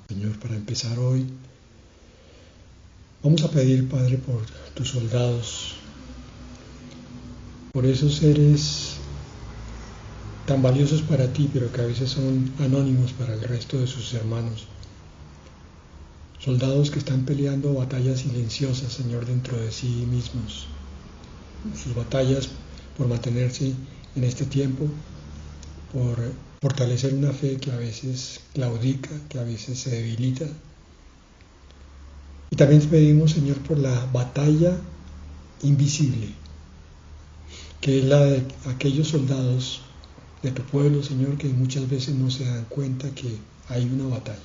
Señor, para empezar hoy, vamos a pedir, Padre, por tus soldados, por esos seres tan valiosos para ti, pero que a veces son anónimos para el resto de sus hermanos. Soldados que están peleando batallas silenciosas, Señor, dentro de sí mismos. Sus batallas por mantenerse en este tiempo, por fortalecer una fe que a veces claudica, que a veces se debilita. Y también te pedimos, Señor, por la batalla invisible, que es la de aquellos soldados de tu pueblo, Señor, que muchas veces no se dan cuenta que hay una batalla.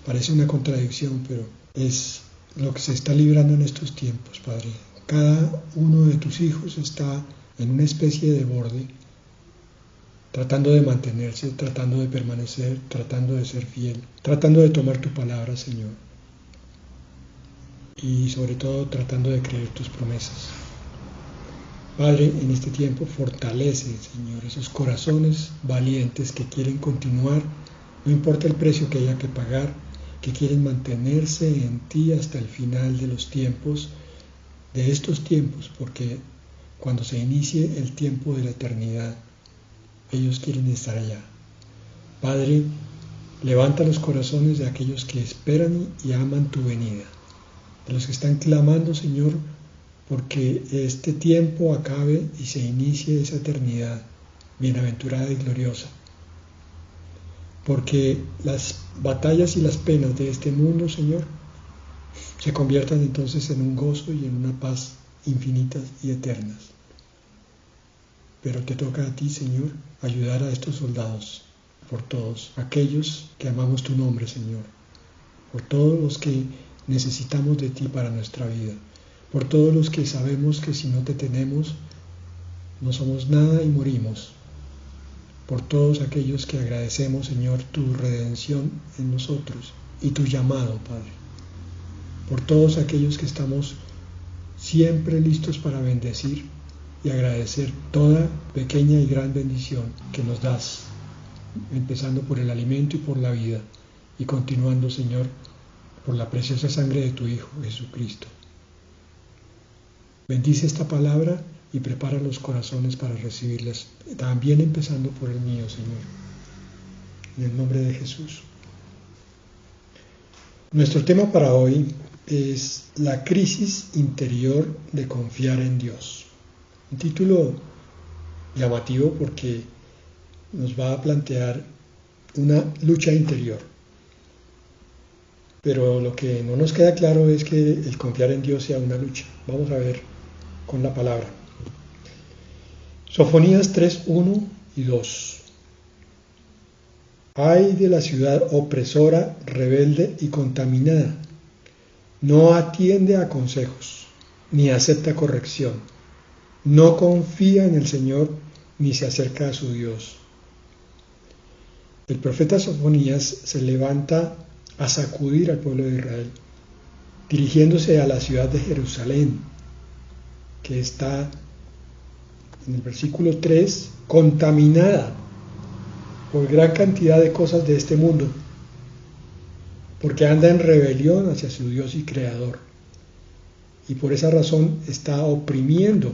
Parece una contradicción, pero es lo que se está librando en estos tiempos, Padre. Cada uno de tus hijos está en una especie de borde, tratando de mantenerse, tratando de permanecer, tratando de ser fiel, tratando de tomar tu palabra, Señor. Y sobre todo tratando de creer tus promesas. Padre, en este tiempo fortalece, Señor, esos corazones valientes que quieren continuar, no importa el precio que haya que pagar, que quieren mantenerse en ti hasta el final de los tiempos, de estos tiempos, porque cuando se inicie el tiempo de la eternidad, ellos quieren estar allá. Padre, levanta los corazones de aquellos que esperan y aman tu venida, de los que están clamando, Señor, porque este tiempo acabe y se inicie esa eternidad bienaventurada y gloriosa. Porque las batallas y las penas de este mundo, Señor, se conviertan entonces en un gozo y en una paz infinitas y eternas. Pero te toca a ti, Señor, ayudar a estos soldados, por todos aquellos que amamos tu nombre, Señor, por todos los que necesitamos de ti para nuestra vida, por todos los que sabemos que si no te tenemos, no somos nada y morimos, por todos aquellos que agradecemos, Señor, tu redención en nosotros y tu llamado, Padre, por todos aquellos que estamos siempre listos para bendecir y agradecer toda pequeña y gran bendición que nos das, empezando por el alimento y por la vida, y continuando, Señor, por la preciosa sangre de tu Hijo, Jesucristo. Bendice esta palabra y prepara los corazones para recibirlas, también empezando por el mío, Señor. En el nombre de Jesús. Nuestro tema para hoy es la crisis interior de confiar en Dios. Un título llamativo porque nos va a plantear una lucha interior. Pero lo que no nos queda claro es que el confiar en Dios sea una lucha. Vamos a ver con la palabra. Sofonías 3, 1 y 2. Ay de la ciudad opresora, rebelde y contaminada. No atiende a consejos, ni acepta corrección. No confía en el Señor, ni se acerca a su Dios. El profeta Sofonías se levanta a sacudir al pueblo de Israel, dirigiéndose a la ciudad de Jerusalén, que está en el versículo 3, contaminada por gran cantidad de cosas de este mundo, porque anda en rebelión hacia su Dios y Creador, y por esa razón está oprimiendo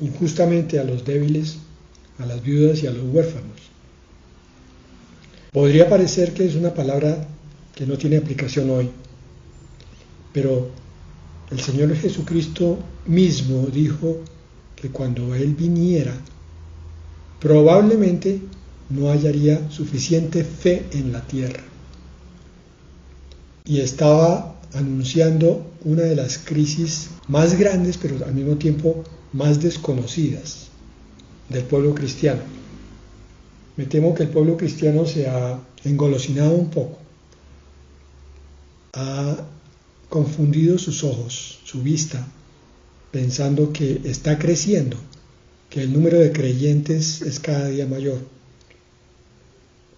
injustamente a los débiles, a las viudas y a los huérfanos. Podría parecer que es una palabra que no tiene aplicación hoy, pero el Señor Jesucristo mismo dijo que cuando Él viniera, probablemente no hallaría suficiente fe en la tierra. Y estaba anunciando una de las crisis más grandes, pero al mismo tiempo más desconocidas del pueblo cristiano. Me temo que el pueblo cristiano se ha engolosinado un poco, ha confundido sus ojos, su vista, pensando que está creciendo, que el número de creyentes es cada día mayor,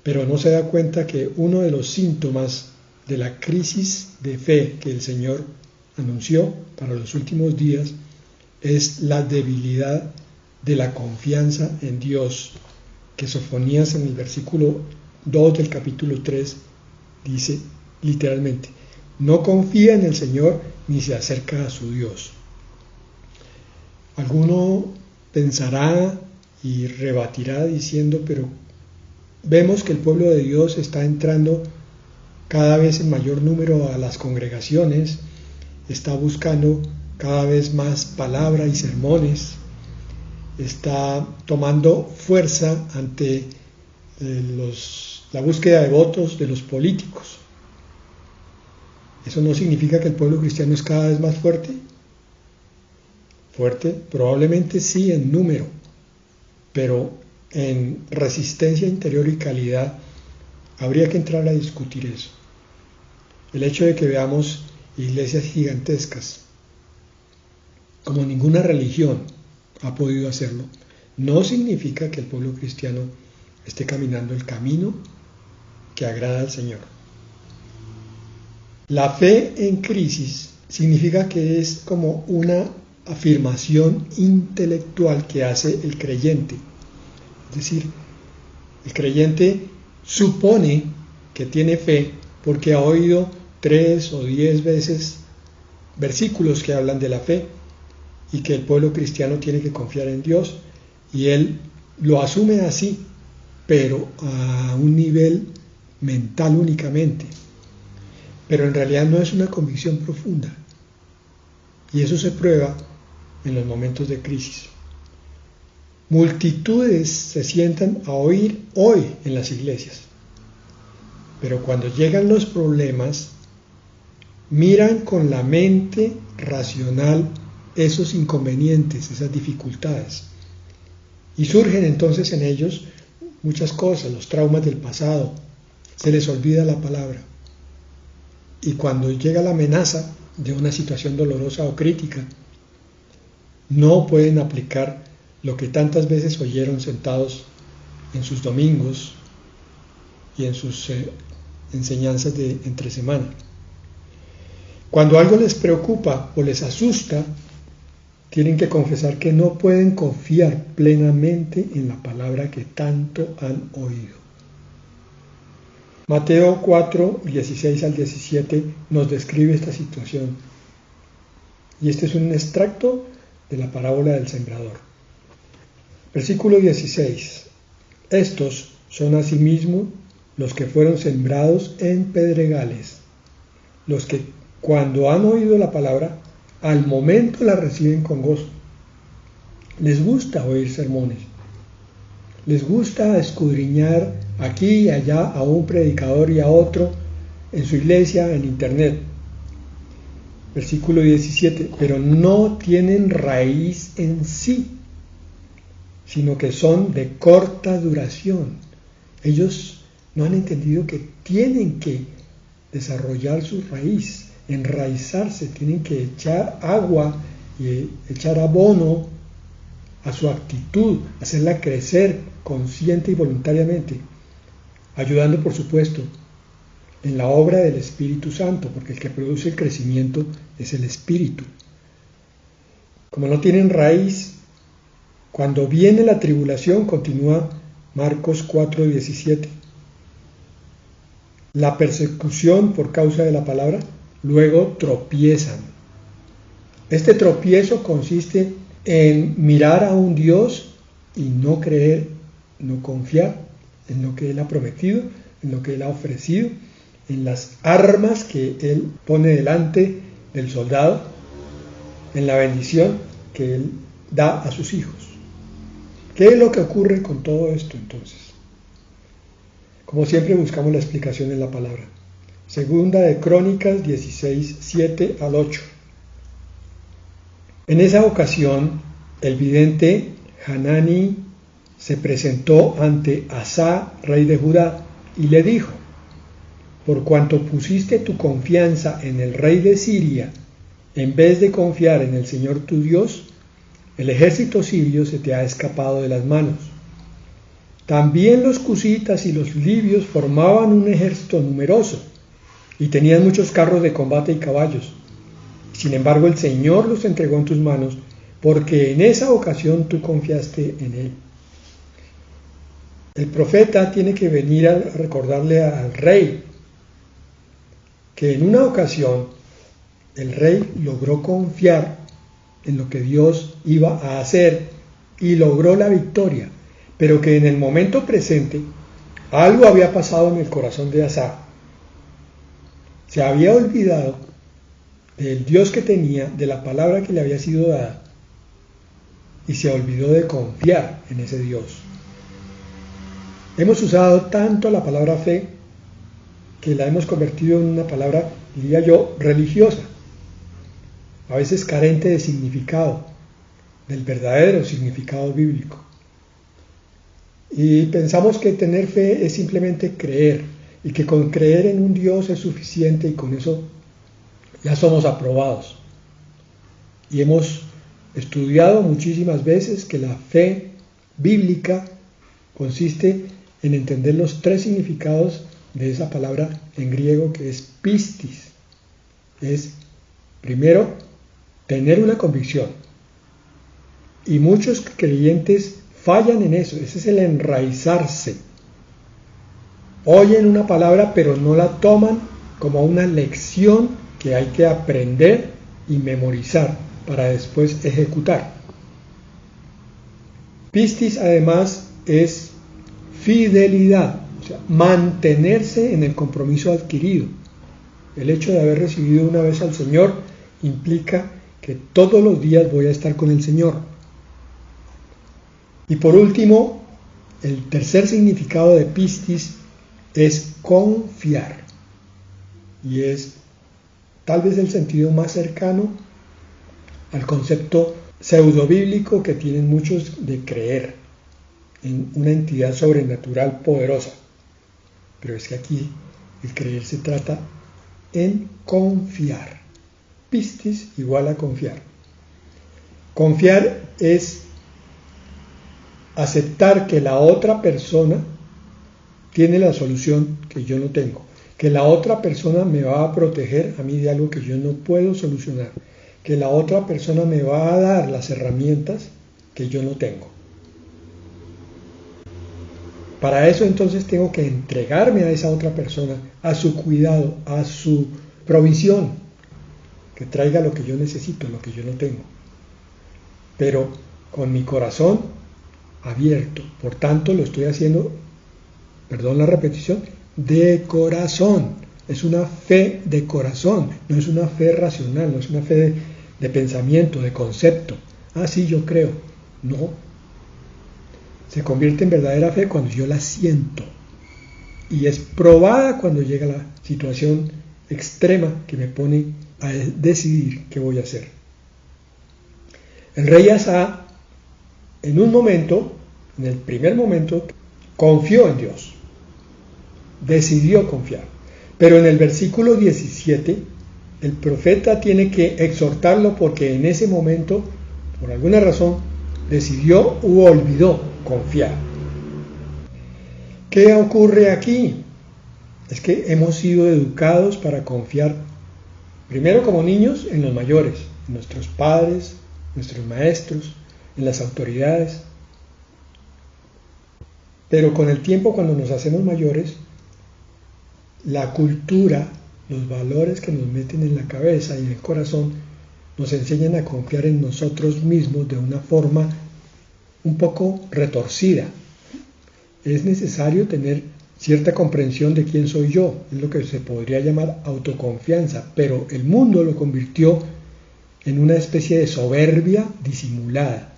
pero no se da cuenta que uno de los síntomas de la crisis de fe que el Señor anunció para los últimos días es la debilidad de la confianza en Dios, que Sofonías en el versículo 2 del capítulo 3 dice literalmente, no confía en el Señor ni se acerca a su Dios. Alguno pensará y rebatirá diciendo, pero vemos que el pueblo de Dios está entrando cada vez en mayor número a las congregaciones, está buscando cada vez más palabra y sermones, está tomando fuerza ante la búsqueda de votos de los políticos. ¿Eso no significa que el pueblo cristiano es cada vez más fuerte? Fuerte, probablemente sí en número, pero en resistencia interior y calidad habría que entrar a discutir eso. El hecho de que veamos iglesias gigantescas, como ninguna religión ha podido hacerlo, no significa que el pueblo cristiano esté caminando el camino que agrada al Señor. La fe en crisis significa que es como una afirmación intelectual que hace el creyente. Es decir, el creyente supone que tiene fe porque ha oído 3 o 10 veces versículos que hablan de la fe y que el pueblo cristiano tiene que confiar en Dios, y él lo asume así, pero a un nivel mental únicamente. Pero en realidad no es una convicción profunda, y eso se prueba en los momentos de crisis. Multitudes se sientan a oír hoy en las iglesias, pero cuando llegan los problemas, miran con la mente racional esos inconvenientes, esas dificultades, y surgen entonces en ellos muchas cosas, los traumas del pasado, se les olvida la palabra, y cuando llega la amenaza de una situación dolorosa o crítica, no pueden aplicar lo que tantas veces oyeron sentados en sus domingos y en sus enseñanzas de entre semana. Cuando algo les preocupa o les asusta, tienen que confesar que no pueden confiar plenamente en la palabra que tanto han oído. Mateo 4, 16 al 17 nos describe esta situación. Y este es un extracto de la parábola del sembrador. Versículo 16. Estos son asimismo los que fueron sembrados en pedregales, los que cuando han oído la palabra, al momento la reciben con gozo. Les gusta oír sermones, les gusta escudriñar aquí y allá a un predicador y a otro en su iglesia, en internet. Versículo 17, pero no tienen raíz en sí, sino que son de corta duración. Ellos no han entendido que tienen que desarrollar su raíz, enraizarse, tienen que echar agua y echar abono a su actitud, hacerla crecer consciente y voluntariamente, ayudando por supuesto en la obra del Espíritu Santo, porque el que produce el crecimiento es el Espíritu. Como no tienen raíz, cuando viene la tribulación, continúa Marcos 4:17, la persecución por causa de la palabra, luego tropiezan. Este tropiezo consiste en mirar a un Dios y no creer, no confiar en lo que Él ha prometido, en lo que Él ha ofrecido, en las armas que Él pone delante del soldado, en la bendición que Él da a sus hijos. ¿Qué es lo que ocurre con todo esto entonces? Como siempre buscamos la explicación en la palabra. Segunda de Crónicas 16, 7 al 8. En esa ocasión, el vidente Hanani se presentó ante Asa, rey de Judá, y le dijo: por cuanto pusiste tu confianza en el rey de Siria, en vez de confiar en el Señor tu Dios, el ejército sirio se te ha escapado de las manos. También los cusitas y los libios formaban un ejército numeroso, y tenían muchos carros de combate y caballos. Sin embargo, el Señor los entregó en tus manos, porque en esa ocasión tú confiaste en Él. El profeta tiene que venir a recordarle al rey que en una ocasión el rey logró confiar en lo que Dios iba a hacer y logró la victoria, pero que en el momento presente algo había pasado en el corazón de Asa. Se había olvidado del Dios que tenía, de la palabra que le había sido dada, y se olvidó de confiar en ese Dios. Hemos usado tanto la palabra fe que la hemos convertido en una palabra, diría yo, religiosa, a veces carente de significado, del verdadero significado bíblico. Y pensamos que tener fe es simplemente creer, y que con creer en un Dios es suficiente y con eso ya somos aprobados. Y hemos estudiado muchísimas veces que la fe bíblica consiste en entender los tres significados de esa palabra en griego que es pistis. Es, primero, tener una convicción. Y muchos creyentes fallan en eso, ese es el enraizarse. Oyen una palabra pero no la toman como una lección que hay que aprender y memorizar para después ejecutar. Pistis además es fidelidad, o sea, mantenerse en el compromiso adquirido. El hecho de haber recibido una vez al Señor implica que todos los días voy a estar con el Señor. Y por último, el tercer significado de pistis es confiar. Y es tal vez el sentido más cercano al concepto pseudobíblico que tienen muchos de creer en una entidad sobrenatural poderosa. Pero es que aquí el creer se trata en confiar. Pistis igual a confiar. Confiar es aceptar que la otra persona tiene la solución que yo no tengo, que la otra persona me va a proteger a mí de algo que yo no puedo solucionar, que la otra persona me va a dar las herramientas que yo no tengo. Para eso entonces tengo que entregarme a esa otra persona, a su cuidado, a su provisión, que traiga lo que yo necesito, lo que yo no tengo. Pero con mi corazón abierto, por tanto lo estoy haciendo, perdón la repetición, de corazón. Es una fe de corazón, no es una fe racional, no es una fe de pensamiento, de concepto. Ah, sí, yo creo. No. Se convierte en verdadera fe cuando yo la siento. Y es probada cuando llega la situación extrema que me pone a decidir qué voy a hacer. El rey Asa, en un momento, en el primer momento, confió en Dios. Decidió confiar. Pero en el versículo 17, el profeta tiene que exhortarlo porque en ese momento, por alguna razón, decidió u olvidó confiar. ¿Qué ocurre aquí? Es que hemos sido educados para confiar, primero como niños, en los mayores, en nuestros padres, nuestros maestros, en las autoridades. Pero con el tiempo, cuando nos hacemos mayores, la cultura, los valores que nos meten en la cabeza y en el corazón, nos enseñan a confiar en nosotros mismos de una forma un poco retorcida. Es necesario tener cierta comprensión de quién soy yo, es lo que se podría llamar autoconfianza, pero el mundo lo convirtió en una especie de soberbia disimulada.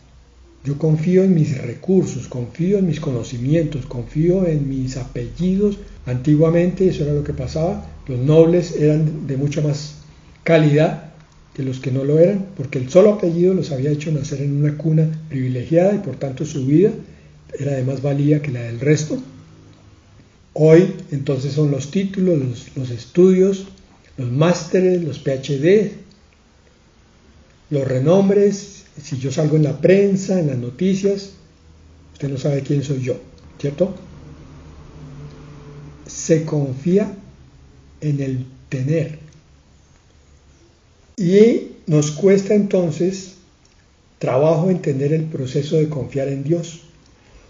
Yo confío en mis recursos, confío en mis conocimientos, confío en mis apellidos. Antiguamente eso era lo que pasaba, los nobles eran de mucha más calidad que los que no lo eran, porque el solo apellido los había hecho nacer en una cuna privilegiada y por tanto su vida era de más valía que la del resto. Hoy entonces son los títulos, los estudios, los másteres, los PhD, los renombres. Si yo salgo en la prensa, en las noticias, usted no sabe quién soy yo, ¿cierto? Se confía en el tener. Y nos cuesta entonces trabajo entender el proceso de confiar en Dios.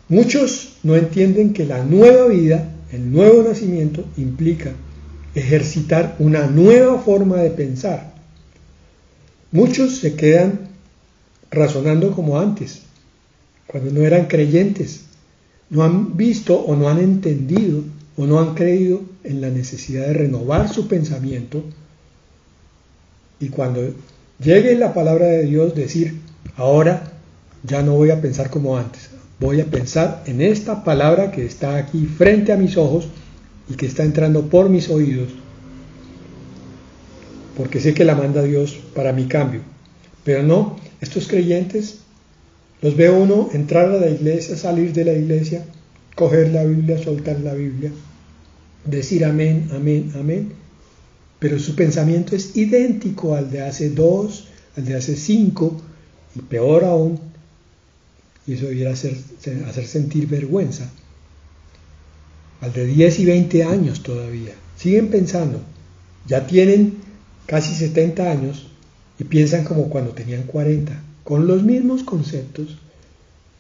Muchos no entienden que la nueva vida, el nuevo nacimiento, implica ejercitar una nueva forma de pensar. Muchos se quedan razonando como antes, cuando no eran creyentes. No han visto o no han entendido o no han creído en la necesidad de renovar su pensamiento, y cuando llegue la palabra de Dios decir, ahora ya no voy a pensar como antes, voy a pensar en esta palabra que está aquí frente a mis ojos y que está entrando por mis oídos, porque sé que la manda Dios para mi cambio. Pero no, estos creyentes los ve uno entrar a la iglesia, salir de la iglesia, coger la Biblia, soltar la Biblia, decir amén, amén, amén, pero su pensamiento es idéntico al de hace 2, al de hace 5, y peor aún, y eso debiera hacer sentir vergüenza, al de 10 y 20 años todavía. Siguen pensando, ya tienen casi 70 años y piensan como cuando tenían 40, con los mismos conceptos,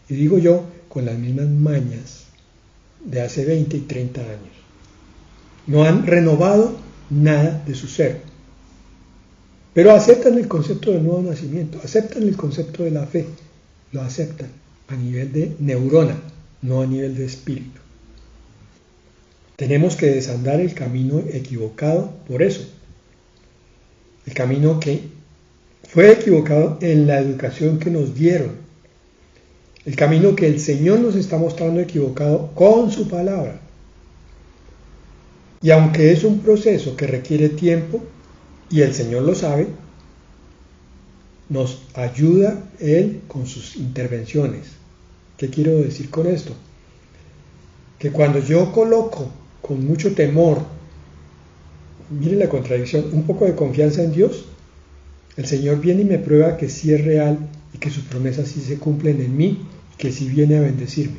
y digo yo, con las mismas mañas de hace 20 y 30 años. No han renovado nada de su ser, pero aceptan el concepto del nuevo nacimiento, aceptan el concepto de la fe, lo aceptan a nivel de neurona, no a nivel de espíritu. Tenemos que desandar el camino equivocado por eso, el camino que fue equivocado en la educación que nos dieron, el camino que el Señor nos está mostrando equivocado con su palabra. Y aunque es un proceso que requiere tiempo, y el Señor lo sabe, nos ayuda Él con sus intervenciones. ¿Qué quiero decir con esto? Que cuando yo coloco con mucho temor, miren la contradicción, un poco de confianza en Dios, el Señor viene y me prueba que sí es real y que sus promesas sí se cumplen en mí, que sí viene a bendecirme.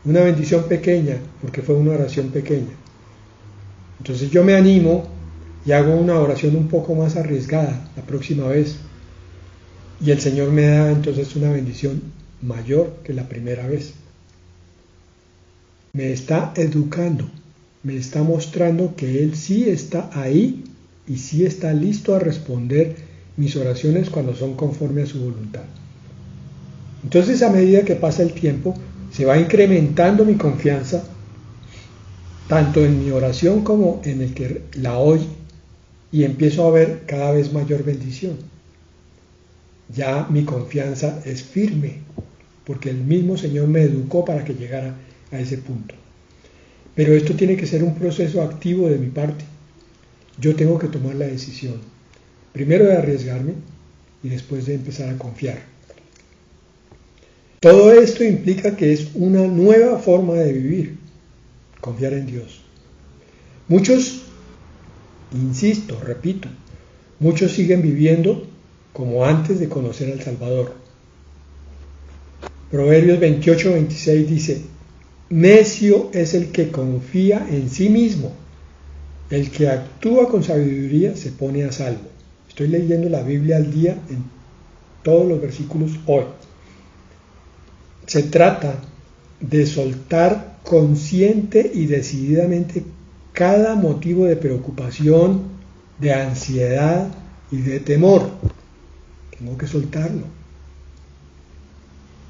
Una bendición pequeña, porque fue una oración pequeña. Entonces yo me animo y hago una oración un poco más arriesgada la próxima vez. Y el Señor me da entonces una bendición mayor que la primera vez. Me está educando, me está mostrando que Él sí está ahí y sí está listo a responder mis oraciones cuando son conforme a su voluntad. Entonces, a medida que pasa el tiempo, se va incrementando mi confianza, tanto en mi oración como en el que la oye, y empiezo a ver cada vez mayor bendición. Ya mi confianza es firme, porque el mismo Señor me educó para que llegara a ese punto. Pero esto tiene que ser un proceso activo de mi parte. Yo tengo que tomar la decisión, primero de arriesgarme y después de empezar a confiar. Todo esto implica que es una nueva forma de vivir, confiar en Dios. Muchos, insisto, repito, muchos siguen viviendo como antes de conocer al Salvador. Proverbios 28-26 dice, necio es el que confía en sí mismo, el que actúa con sabiduría se pone a salvo. Estoy leyendo la Biblia al día en todos los versículos hoy. Se trata de soltar consciente y decididamente cada motivo de preocupación, de ansiedad y de temor. Tengo que soltarlo.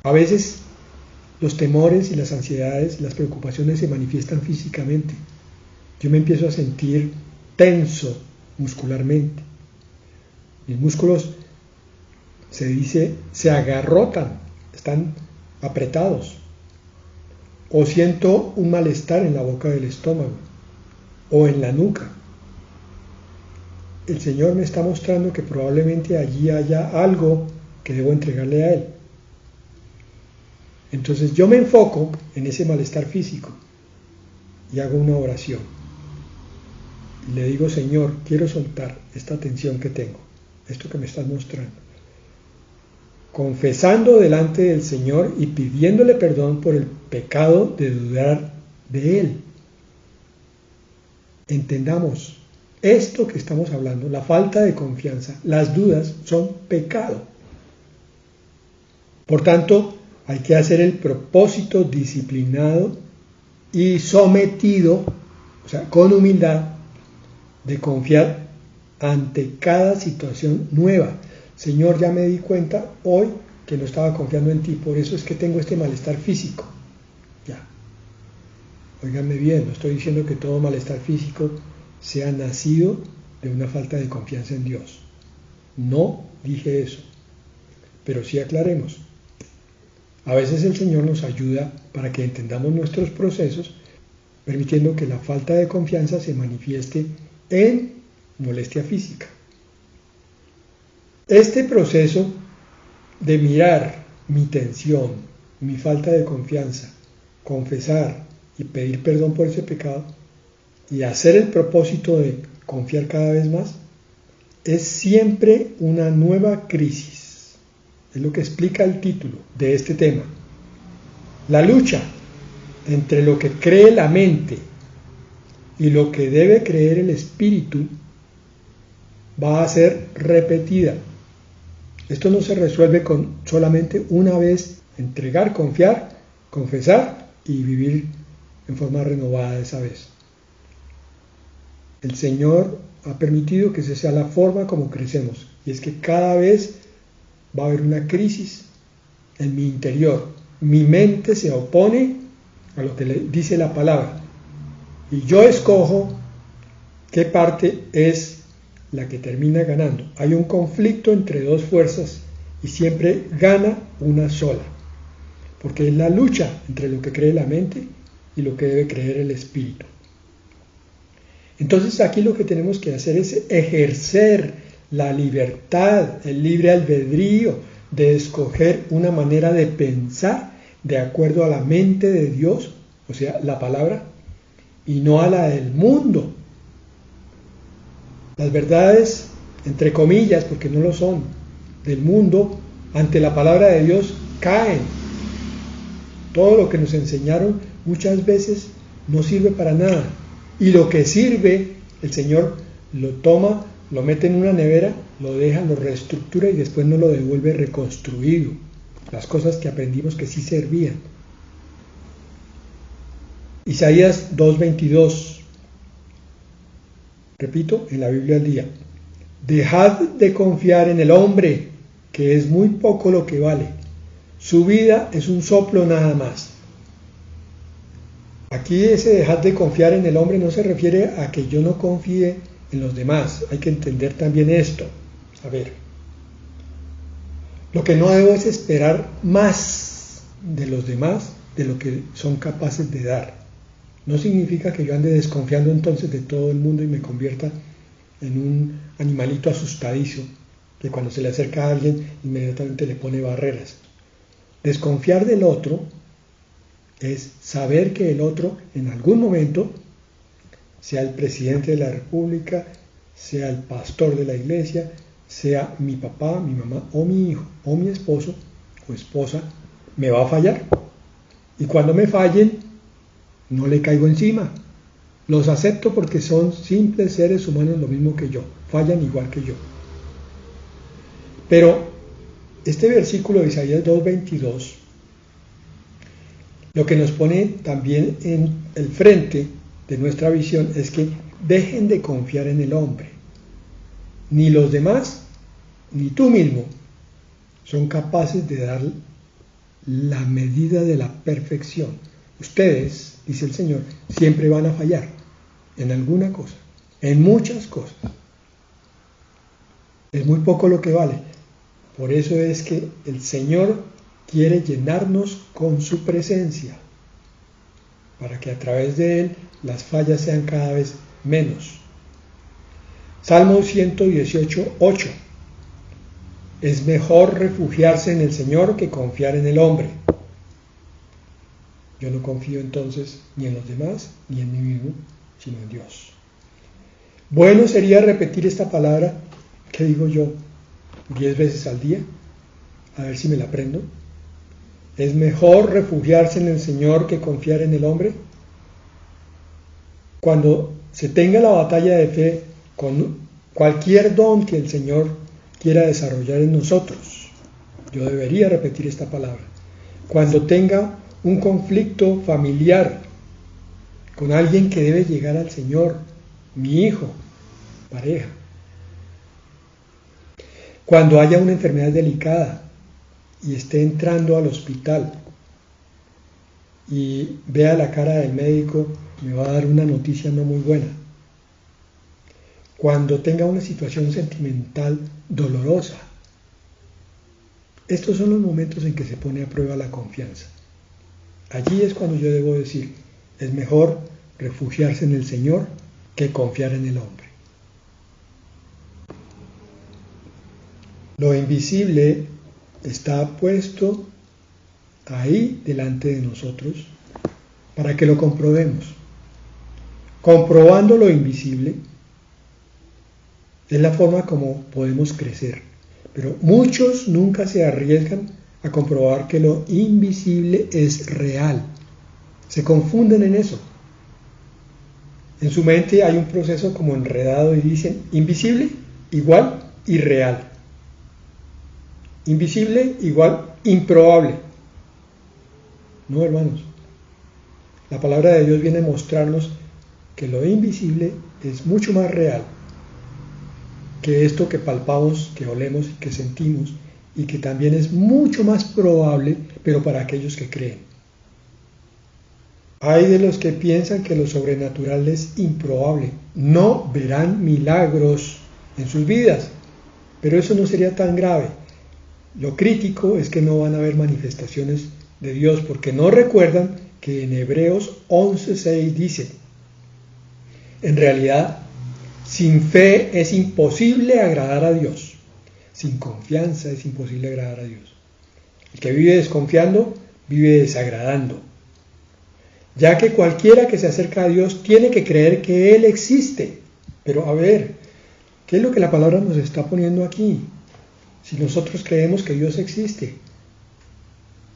A veces los temores y las ansiedades, las preocupaciones se manifiestan físicamente. Yo me empiezo a sentir tenso muscularmente. Mis músculos, se dice, se agarrotan, están apretados. O siento un malestar en la boca del estómago o en la nuca. El Señor me está mostrando que probablemente allí haya algo que debo entregarle a Él. Entonces yo me enfoco en ese malestar físico y hago una oración. Y le digo, Señor, quiero soltar esta tensión que tengo, esto que me estás mostrando. Confesando delante del Señor y pidiéndole perdón por el pecado de dudar de Él. Entendamos, esto que estamos hablando, la falta de confianza, las dudas son pecado. Por tanto, hay que hacer el propósito disciplinado y sometido, o sea, con humildad, de confiar ante cada situación nueva. Señor, ya me di cuenta hoy que no estaba confiando en ti, por eso es que tengo este malestar físico. Ya. Óiganme bien, no estoy diciendo que todo malestar físico sea nacido de una falta de confianza en Dios. No dije eso, pero sí aclaremos. A veces el Señor nos ayuda para que entendamos nuestros procesos, permitiendo que la falta de confianza se manifieste en molestia física. Este proceso de mirar mi tensión, mi falta de confianza, confesar y pedir perdón por ese pecado y hacer el propósito de confiar cada vez más, es siempre una nueva crisis. Es lo que explica el título de este tema. La lucha entre lo que cree la mente y lo que debe creer el espíritu va a ser repetida. Esto no se resuelve con solamente una vez entregar, confiar, confesar y vivir en forma renovada esa vez. El Señor ha permitido que esa sea la forma como crecemos, y es que cada vez va a haber una crisis en mi interior. Mi mente se opone a lo que le dice la palabra, y yo escojo qué parte es la que termina ganando. Hay un conflicto entre dos fuerzas y siempre gana una sola, porque es la lucha entre lo que cree la mente y lo que debe creer el espíritu. Entonces aquí lo que tenemos que hacer es ejercer la libertad, el libre albedrío de escoger una manera de pensar de acuerdo a la mente de Dios, o sea, la palabra, y no a la del mundo. Las verdades, entre comillas, porque no lo son, del mundo, ante la palabra de Dios, caen. Todo lo que nos enseñaron muchas veces no sirve para nada. Y lo que sirve, el Señor lo toma, lo mete en una nevera, lo deja, lo reestructura y después nos lo devuelve reconstruido. Las cosas que aprendimos que sí servían. Isaías 2:22. Repito, en la Biblia al día. Dejad de confiar en el hombre, que es muy poco lo que vale. Su vida es un soplo nada más. Aquí ese dejad de confiar en el hombre no se refiere a que yo no confíe en los demás. Hay que entender también esto. A ver, lo que no debo es esperar más de los demás de lo que son capaces de dar. No significa que yo ande desconfiando entonces de todo el mundo y me convierta en un animalito asustadizo que cuando se le acerca a alguien inmediatamente le pone barreras. Desconfiar del otro es saber que el otro en algún momento, sea el presidente de la República, sea el pastor de la iglesia, sea mi papá, mi mamá o mi hijo o mi esposo o esposa, me va a fallar. Y cuando me fallen, no le caigo encima. Los acepto porque son simples seres humanos lo mismo que yo, fallan igual que yo. Pero este versículo de Isaías 2:22 lo que nos pone también en el frente de nuestra visión es que dejen de confiar en el hombre. Ni los demás, ni tú mismo, son capaces de dar la medida de la perfección. Ustedes, dice el Señor, siempre van a fallar en alguna cosa, en muchas cosas. Es muy poco lo que vale. Por eso es que el Señor quiere llenarnos con su presencia, para que a través de Él las fallas sean cada vez menos. Salmo 118:8. Es mejor refugiarse en el Señor que confiar en el hombre. Yo no confío entonces ni en los demás, ni en mí mismo, sino en Dios. Bueno sería repetir esta palabra, que digo yo, 10 veces al día, a ver si me la aprendo. ¿Es mejor refugiarse en el Señor que confiar en el hombre? Cuando se tenga la batalla de fe con cualquier don que el Señor quiera desarrollar en nosotros, yo debería repetir esta palabra. Cuando tenga un conflicto familiar con alguien que debe llegar al Señor, mi hijo, pareja. Cuando haya una enfermedad delicada y esté entrando al hospital y vea la cara del médico, me va a dar una noticia no muy buena. Cuando tenga una situación sentimental dolorosa. Estos son los momentos en que se pone a prueba la confianza. Allí es cuando yo debo decir, es mejor refugiarse en el Señor que confiar en el hombre. Lo invisible está puesto ahí delante de nosotros para que lo comprobemos. Comprobando lo invisible es la forma como podemos crecer, pero muchos nunca se arriesgan a comprobar que lo invisible es real. Se confunden en eso. En su mente hay un proceso como enredado y dicen invisible igual irreal. Invisible igual improbable. No, hermanos. La palabra de Dios viene a mostrarnos que lo invisible es mucho más real que esto que palpamos, que olemos y que sentimos, y que también es mucho más probable, pero para aquellos que creen. Hay de los que piensan que lo sobrenatural es improbable. No verán milagros en sus vidas, pero eso no sería tan grave. Lo crítico es que no van a haber manifestaciones de Dios, porque no recuerdan que en Hebreos 11:6 dice, en realidad, sin fe es imposible agradar a Dios. Sin confianza es imposible agradar a Dios. El que vive desconfiando, vive desagradando. Ya que cualquiera que se acerca a Dios tiene que creer que Él existe. Pero a ver, ¿qué es lo que la palabra nos está poniendo aquí? Si nosotros creemos que Dios existe.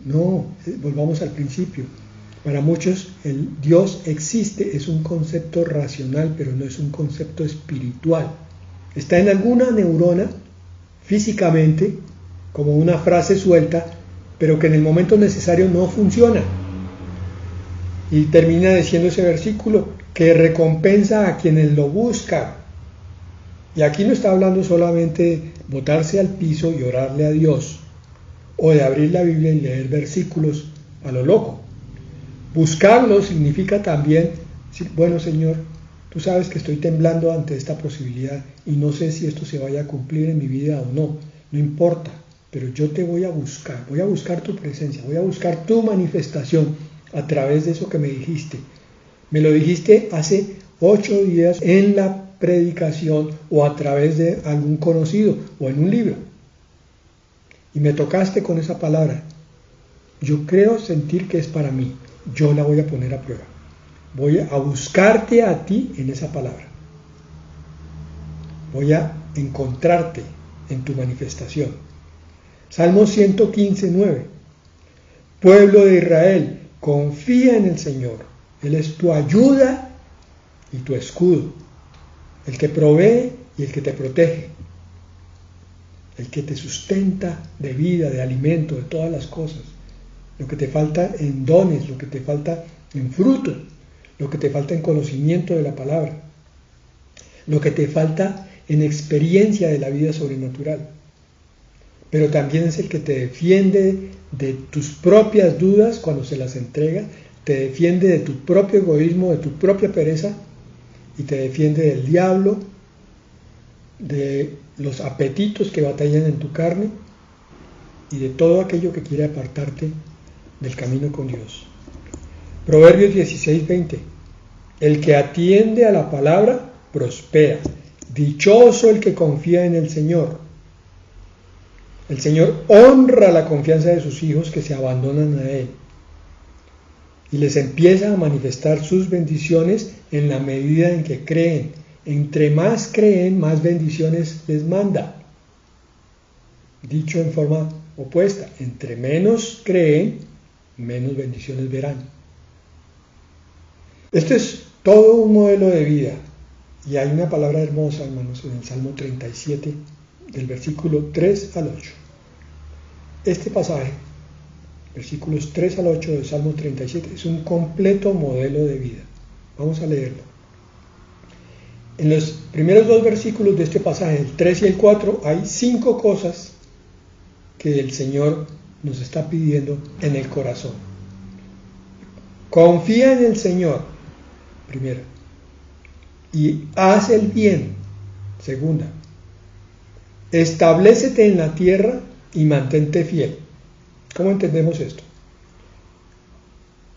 No, volvamos al principio. Para muchos el Dios existe es un concepto racional, pero no es un concepto espiritual. Está en alguna neurona, físicamente, como una frase suelta, pero que en el momento necesario no funciona. Y termina diciendo ese versículo, que recompensa a quienes lo buscan. Y aquí no está hablando solamente de botarse al piso y orarle a Dios, o de abrir la Biblia y leer versículos a lo loco. Buscarlo significa también decir, bueno Señor, tú sabes que estoy temblando ante esta posibilidad y no sé si esto se vaya a cumplir en mi vida o no, no importa, pero yo te voy a buscar tu presencia, voy a buscar tu manifestación a través de eso que me dijiste. Me lo dijiste hace 8 días en la predicación o a través de algún conocido o en un libro. Y me tocaste con esa palabra. Yo creo sentir que es para mí. Yo la voy a poner a prueba. Voy a buscarte a ti en esa palabra. Voy a encontrarte en tu manifestación. Salmo 115:9. Pueblo de Israel, confía en el Señor. Él es tu ayuda y tu escudo. El que provee y el que te protege. El que te sustenta de vida, de alimento, de todas las cosas. Lo que te falta en dones, lo que te falta en fruto, lo que te falta en conocimiento de la palabra, lo que te falta en experiencia de la vida sobrenatural. Pero también es el que te defiende de tus propias dudas cuando se las entrega, te defiende de tu propio egoísmo, de tu propia pereza, y te defiende del diablo, de los apetitos que batallan en tu carne y de todo aquello que quiere apartarte del camino con Dios. Proverbios 16:20. El que atiende a la palabra prospera. Dichoso el que confía en el Señor. El Señor honra la confianza de sus hijos que se abandonan a Él y les empieza a manifestar sus bendiciones en la medida en que creen. Entre más creen, más bendiciones les manda. Dicho en forma opuesta, entre menos creen, menos bendiciones verán. Este es todo un modelo de vida. Y hay una palabra hermosa, hermanos, en el Salmo 37, del versículo 3 al 8. Este pasaje, versículos 3 al 8 del Salmo 37, es un completo modelo de vida. Vamos a leerlo. En los primeros dos versículos de este pasaje, el 3 y el 4, hay 5 cosas que el Señor nos está pidiendo en el corazón. Confía en el Señor, primera, y haz el bien, segunda. Establécete en la tierra y mantente fiel. ¿Cómo entendemos esto?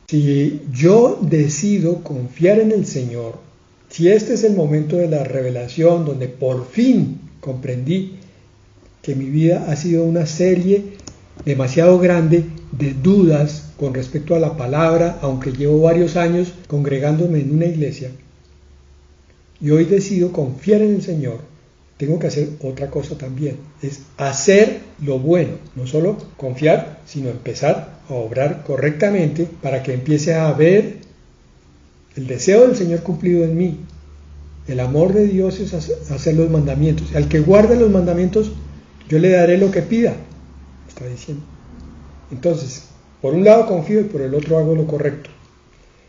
Si yo decido confiar en el Señor, si este es el momento de la revelación donde por fin comprendí que mi vida ha sido una serie demasiado grande de dudas con respecto a la palabra, aunque llevo varios años congregándome en una iglesia, y hoy decido confiar en el Señor, tengo que hacer otra cosa también, es hacer lo bueno, no solo confiar, sino empezar a obrar correctamente para que empiece a ver el deseo del Señor cumplido en mí. El amor de Dios es hacer los mandamientos. Al que guarde los mandamientos, yo le daré lo que pida, está diciendo. Entonces, por un lado confío y por el otro hago lo correcto.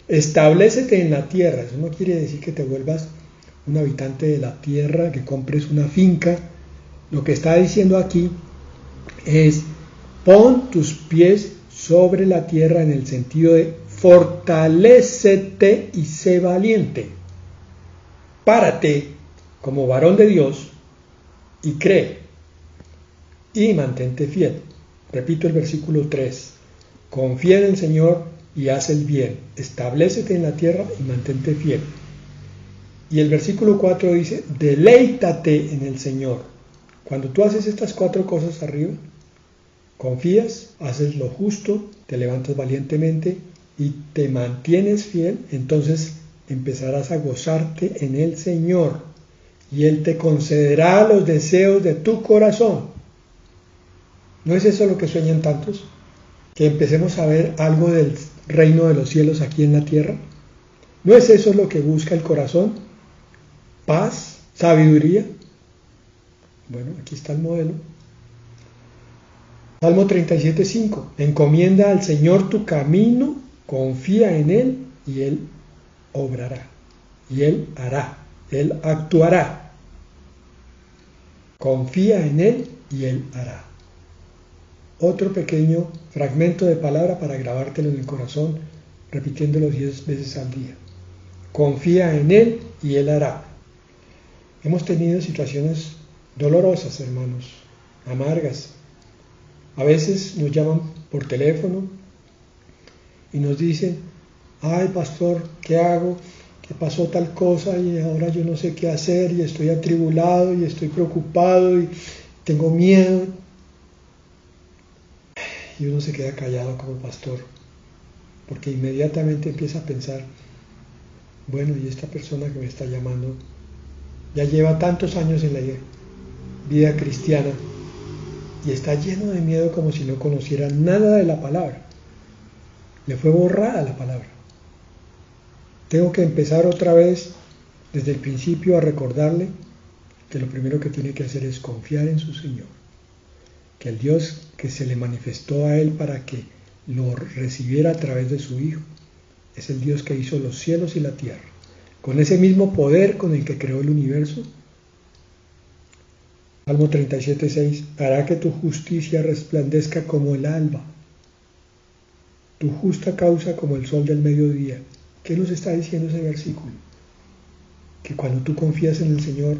Establécete en la tierra. Eso no quiere decir que te vuelvas un habitante de la tierra, que compres una finca. Lo que está diciendo aquí es: pon tus pies sobre la tierra, en el sentido de fortalécete y sé valiente. Párate como varón de Dios y cree y mantente fiel. Repito el versículo 3. Confía en el Señor y haz el bien. Establécete en la tierra y mantente fiel. Y el versículo 4 dice: deleítate en el Señor. Cuando tú haces estas 4 cosas arriba, confías, haces lo justo, te levantas valientemente y te mantienes fiel, entonces empezarás a gozarte en el Señor y Él te concederá los deseos de tu corazón. ¿No es eso lo que sueñan tantos? Que empecemos a ver algo del reino de los cielos aquí en la tierra. ¿No es eso lo que busca el corazón? Paz, sabiduría. Bueno, aquí está el modelo. Salmo 37:5. Encomienda al Señor tu camino, confía en Él y Él obrará. Y Él hará, Él actuará. Confía en Él y Él hará. Otro pequeño fragmento de palabra para grabártelo en el corazón, repitiéndolo 10 veces al día. Confía en Él y Él hará. Hemos tenido situaciones dolorosas, hermanos, amargas. A veces nos llaman por teléfono y nos dicen: ay, pastor, ¿qué hago? Que pasó tal cosa y ahora yo no sé qué hacer, y estoy atribulado y estoy preocupado y tengo miedo. Y uno se queda callado como pastor, porque inmediatamente empieza a pensar: bueno, y esta persona que me está llamando ya lleva tantos años en la vida cristiana y está lleno de miedo, como si no conociera nada de la palabra. Le fue borrada la palabra. Tengo que empezar otra vez desde el principio a recordarle que lo primero que tiene que hacer es confiar en su Señor, que el Dios que se le manifestó a él para que lo recibiera a través de su Hijo es el Dios que hizo los cielos y la tierra, con ese mismo poder con el que creó el universo. Salmo 37:6. Hará que tu justicia resplandezca como el alba, tu justa causa como el sol del mediodía. ¿Qué nos está diciendo ese versículo? Que cuando tú confías en el Señor,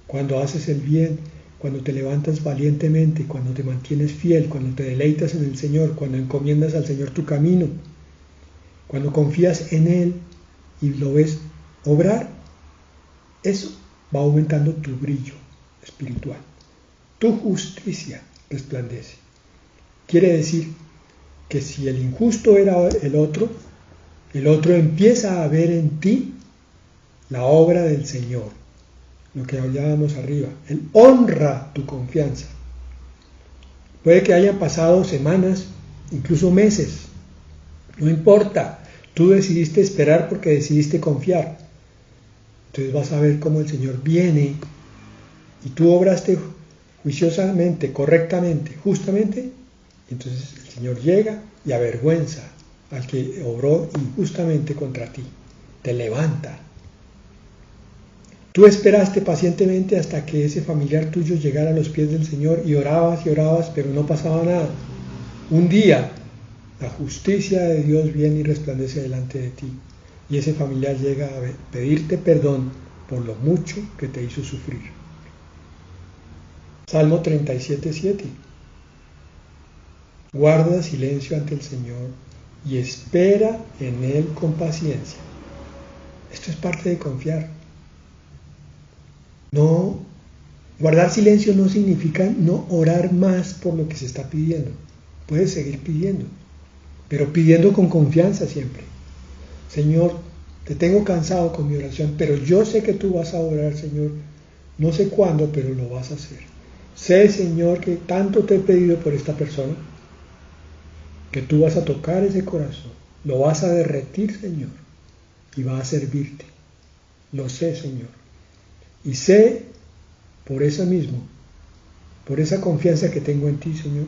cuando haces el bien, cuando te levantas valientemente, cuando te mantienes fiel, cuando te deleitas en el Señor, cuando encomiendas al Señor tu camino, cuando confías en Él y lo ves obrar, eso va aumentando tu brillo espiritual. Tu justicia resplandece. Quiere decir que si el injusto era el otro empieza a ver en ti la obra del Señor, lo que hablábamos arriba. Él honra tu confianza. Puede que hayan pasado semanas, incluso meses, no importa, tú decidiste esperar porque decidiste confiar. Entonces vas a ver cómo el Señor viene y tú obraste juiciosamente, correctamente, justamente, y entonces el Señor llega y avergüenza al que obró injustamente contra ti, te levanta. Tú esperaste pacientemente hasta que ese familiar tuyo llegara a los pies del Señor y orabas, pero no pasaba nada. Un día, la justicia de Dios viene y resplandece delante de ti, y ese familiar llega a pedirte perdón por lo mucho que te hizo sufrir. Salmo 37:7. Guarda silencio ante el Señor y espera en Él con paciencia. Esto es parte de confiar. No, guardar silencio no significa no orar más por lo que se está pidiendo. Puedes seguir pidiendo, pero pidiendo con confianza siempre. Señor, te tengo cansado con mi oración, pero yo sé que tú vas a orar, Señor. No sé cuándo, pero lo vas a hacer. Sé, Señor, que tanto te he pedido por esta persona, que tú vas a tocar ese corazón, lo vas a derretir, Señor, y va a servirte. Lo sé, Señor. Y sé, por eso mismo, por esa confianza que tengo en ti, Señor,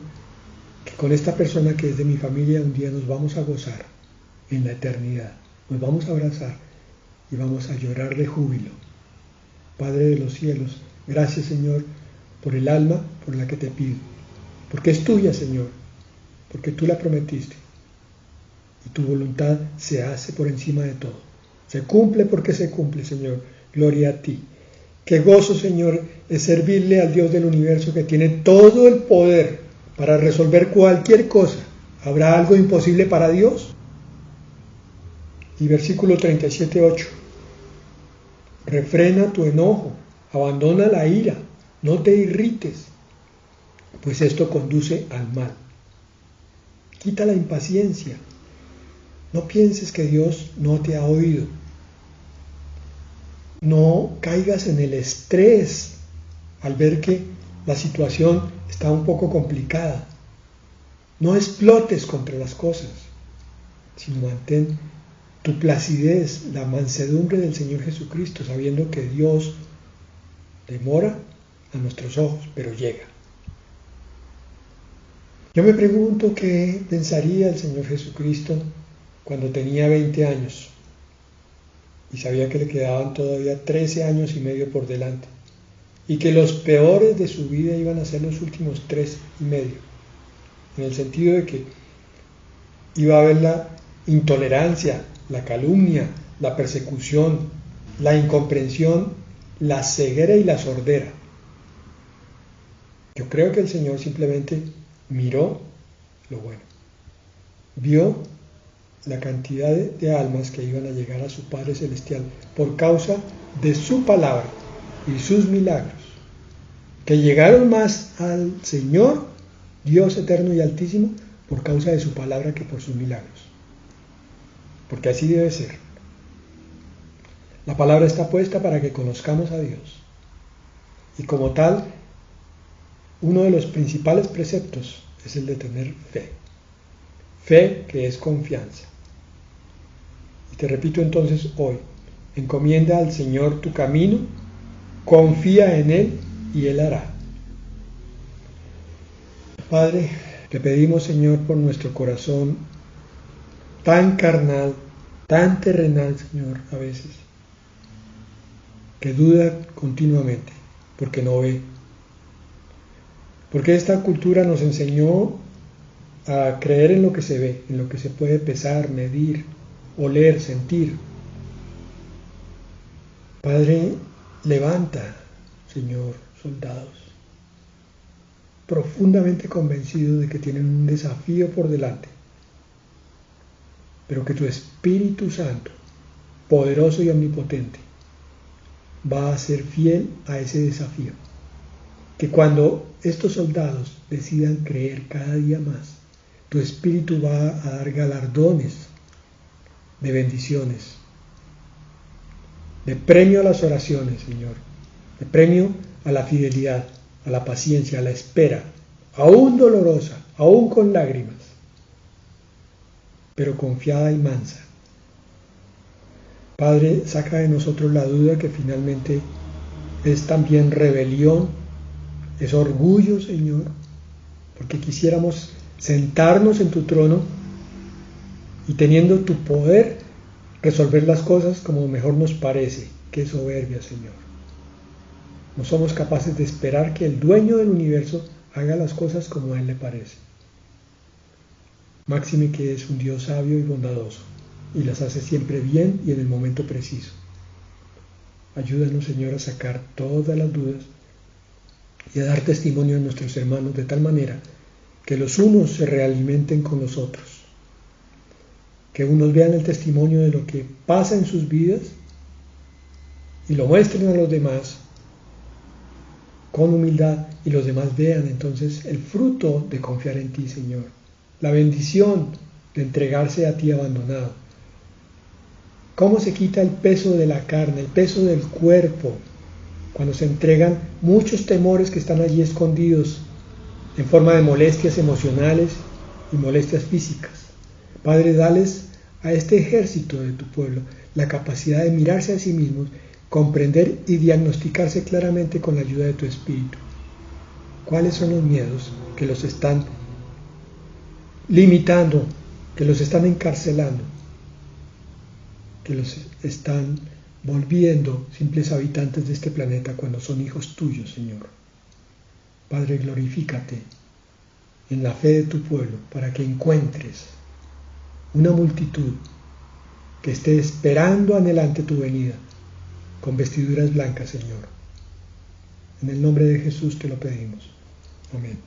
que con esta persona que es de mi familia un día nos vamos a gozar en la eternidad. Nos vamos a abrazar y vamos a llorar de júbilo. Padre de los cielos, gracias, Señor, por el alma por la que te pido, porque es tuya, Señor, porque tú la prometiste y tu voluntad se hace por encima de todo. Se cumple porque se cumple, Señor. Gloria a ti. Qué gozo, Señor, es servirle al Dios del universo que tiene todo el poder para resolver cualquier cosa. ¿Habrá algo imposible para Dios? Y versículo 37:8. Refrena tu enojo, abandona la ira, no te irrites, pues esto conduce al mal. Quita la impaciencia. No pienses que Dios no te ha oído. No caigas en el estrés al ver que la situación está un poco complicada. No explotes contra las cosas, sino mantén tu placidez, la mansedumbre del Señor Jesucristo, sabiendo que Dios demora a nuestros ojos, pero llega. Yo me pregunto qué pensaría el Señor Jesucristo cuando tenía 20 años y sabía que le quedaban todavía 13 años y medio por delante y que los peores de su vida iban a ser los últimos 3 y medio, en el sentido de que iba a haber la intolerancia, la calumnia, la persecución, la incomprensión, la ceguera y la sordera. Yo creo que el Señor simplemente miró lo bueno, vio la cantidad de almas que iban a llegar a su Padre Celestial por causa de su palabra y sus milagros, que llegaron más al Señor, Dios eterno y altísimo, por causa de su palabra que por sus milagros. Porque así debe ser. La palabra está puesta para que conozcamos a Dios. Y como tal, uno de los principales preceptos es el de tener fe. Fe que es confianza. Y te repito entonces hoy, encomienda al Señor tu camino, confía en Él y Él hará. Padre, te pedimos, Señor, por nuestro corazón tan carnal, tan terrenal, Señor, a veces, que duda continuamente porque no ve. Porque esta cultura nos enseñó a creer en lo que se ve, en lo que se puede pesar, medir, oler, sentir. Padre, levanta, Señor, soldados, profundamente convencidos de que tienen un desafío por delante, pero que tu Espíritu Santo, poderoso y omnipotente, va a ser fiel a ese desafío. Que cuando estos soldados decidan creer cada día más, tu Espíritu va a dar galardones de bendiciones, de premio a las oraciones, Señor, de premio a la fidelidad, a la paciencia, a la espera, aún dolorosa, aún con lágrimas, pero confiada y mansa. Padre, saca de nosotros la duda que finalmente es también rebelión, es orgullo, Señor, porque quisiéramos sentarnos en tu trono y teniendo tu poder resolver las cosas como mejor nos parece. Qué soberbia, Señor. No somos capaces de esperar que el dueño del universo haga las cosas como a Él le parece. Máxime que es un Dios sabio y bondadoso, y las hace siempre bien y en el momento preciso. Ayúdanos, Señor, a sacar todas las dudas y a dar testimonio a nuestros hermanos de tal manera que los unos se realimenten con los otros, que unos vean el testimonio de lo que pasa en sus vidas y lo muestren a los demás con humildad, y los demás vean entonces el fruto de confiar en ti, Señor, la bendición de entregarse a ti abandonado. Cómo se quita el peso de la carne, el peso del cuerpo, cuando se entregan muchos temores que están allí escondidos en forma de molestias emocionales y molestias físicas. Padre, dales a este ejército de tu pueblo la capacidad de mirarse a sí mismos, comprender y diagnosticarse claramente con la ayuda de tu Espíritu. ¿Cuáles son los miedos que los están limitando, que los están encarcelando, que los están volviendo simples habitantes de este planeta cuando son hijos tuyos, Señor? Padre, glorifícate en la fe de tu pueblo para que encuentres una multitud que esté esperando anhelante tu venida con vestiduras blancas, Señor. En el nombre de Jesús te lo pedimos. Amén.